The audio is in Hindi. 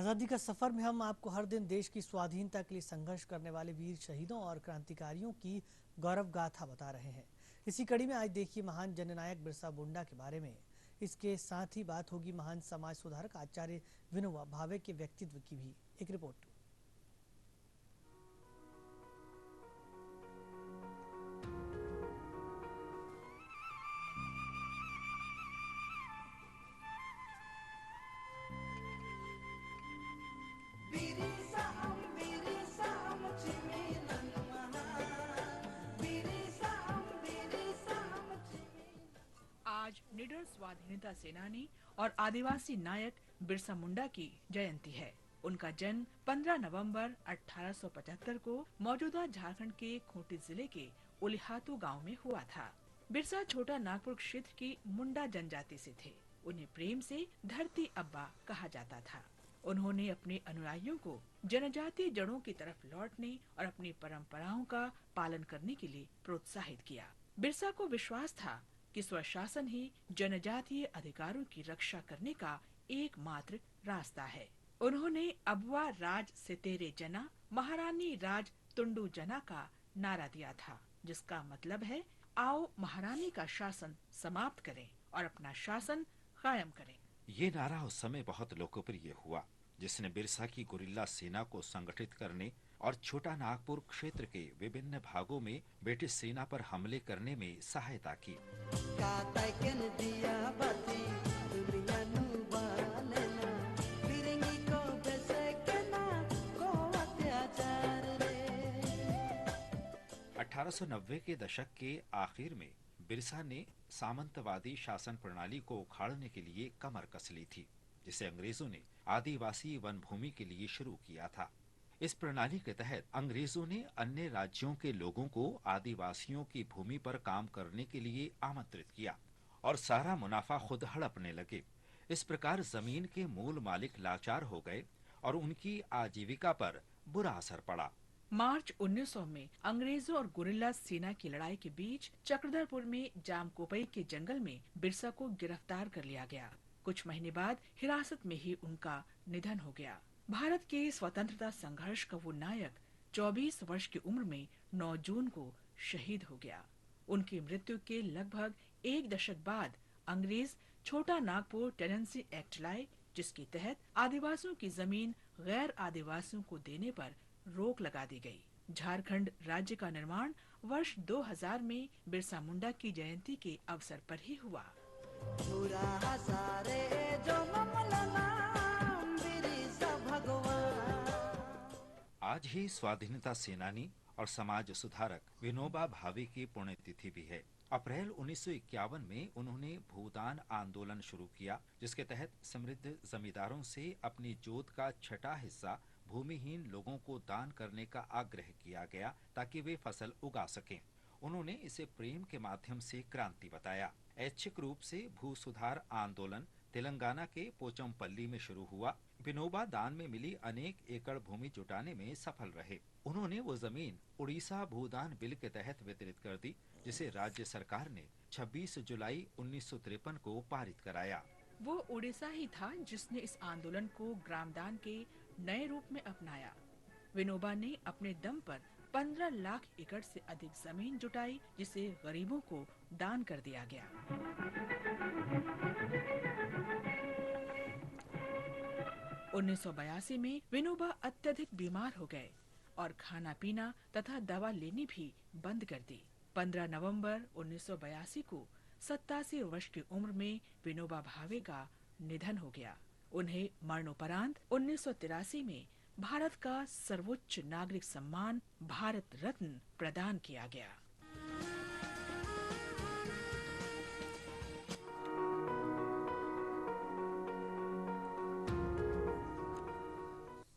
आज़ादी का सफर में हम आपको हर दिन देश की स्वाधीनता के लिए संघर्ष करने वाले वीर शहीदों और क्रांतिकारियों की गौरव गाथा बता रहे हैं। इसी कड़ी में आज देखिए महान जननायक बिरसा मुंडा के बारे में। इसके साथ ही बात होगी महान समाज सुधारक आचार्य विनोबा भावे के व्यक्तित्व की भी। एक रिपोर्ट। आज निडर स्वाधीनता सेनानी और आदिवासी नायक बिरसा मुंडा की जयंती है। उनका जन्म 15 नवंबर 1875 को मौजूदा झारखंड के खूंटी जिले के उलिहातू गांव में हुआ था। बिरसा छोटा नागपुर क्षेत्र की मुंडा जनजाति से थे। उन्हें प्रेम से धरती अब्बा कहा जाता था। उन्होंने अपने अनुयायियों को जनजातीय जड़ों की तरफ लौटने और अपनी परंपराओं का पालन करने के लिए प्रोत्साहित किया। बिरसा को विश्वास था कि स्वशासन ही जनजातीय अधिकारों की रक्षा करने का एकमात्र रास्ता है। उन्होंने अबुआ राज सितेरे जना, महारानी राज तुंडू जना का नारा दिया था, जिसका मतलब है आओ महारानी का शासन समाप्त करें और अपना शासन कायम करें। ये नारा उस समय बहुत लोकप्रिय हुआ, जिसने बिरसा की गुरिल्ला सेना को संगठित करने और छोटा नागपुर क्षेत्र के विभिन्न भागों में ब्रिटिश सेना पर हमले करने में सहायता की। दिया बाती, दुनिया नू बालेना, फिरंगी को बेसकना, को अत्याचार रे। 1890 के दशक के आखिर में बिरसा ने सामंतवादी शासन प्रणाली को उखाड़ने के लिए कमर कस ली थी, जिसे अंग्रेजों ने आदिवासी वन भूमि के लिए शुरू किया था। इस प्रणाली के तहत अंग्रेजों ने अन्य राज्यों के लोगों को आदिवासियों की भूमि पर काम करने के लिए आमंत्रित किया और सारा मुनाफा खुद हड़पने लगे। इस प्रकार जमीन के मूल मालिक लाचार हो गए और उनकी आजीविका पर बुरा असर पड़ा। मार्च 1900 में अंग्रेजों और गुरिल्ला सेना की लड़ाई के बीच चक्रधरपुर में जामकोपई के जंगल में बिरसा को गिरफ्तार कर लिया गया। कुछ महीने बाद हिरासत में ही उनका निधन हो गया। भारत के स्वतंत्रता संघर्ष का वो नायक 24 वर्ष की उम्र में 9 जून को शहीद हो गया। उनकी मृत्यु के लगभग एक दशक बाद अंग्रेज छोटा नागपुर टेनेंसी एक्ट लाए, जिसके तहत आदिवासियों की जमीन गैर आदिवासियों को देने पर रोक लगा दी गई। झारखंड राज्य का निर्माण वर्ष 2000 में बिरसा मुंडा की जयंती के अवसर पर ही हुआ। आज ही स्वाधीनता सेनानी और समाज सुधारक विनोबा भावे की पुण्यतिथि भी है। अप्रैल 1951 में उन्होंने भूदान आंदोलन शुरू किया, जिसके तहत समृद्ध जमींदारों से अपनी जोत का छठा हिस्सा भूमिहीन लोगों को दान करने का आग्रह किया गया ताकि वे फसल उगा सकें। उन्होंने इसे प्रेम के माध्यम से क्रांति बताया। ऐच्छिक रूप से भू सुधार आंदोलन तेलंगाना के पोचमपल्ली में शुरू हुआ। विनोबा दान में मिली अनेक एकड़ भूमि जुटाने में सफल रहे। उन्होंने वो जमीन उड़ीसा भूदान बिल के तहत वितरित कर दी, जिसे राज्य सरकार ने 26 जुलाई 1953 को पारित कराया। वो उड़ीसा ही था जिसने इस आंदोलन को ग्रामदान के नए रूप में अपनाया। विनोबा ने अपने दम पर 15 लाख एकड़ से अधिक जमीन जुटाई, जिसे गरीबों को दान कर दिया गया। 1982 में विनोबा अत्यधिक बीमार हो गए और खाना पीना तथा दवा लेनी भी बंद कर दी। 15 नवंबर 1982 को 87 वर्ष की उम्र में विनोबा भावे का निधन हो गया। उन्हें मरणोपरांत 1983 में भारत का सर्वोच्च नागरिक सम्मान भारत रत्न प्रदान किया गया।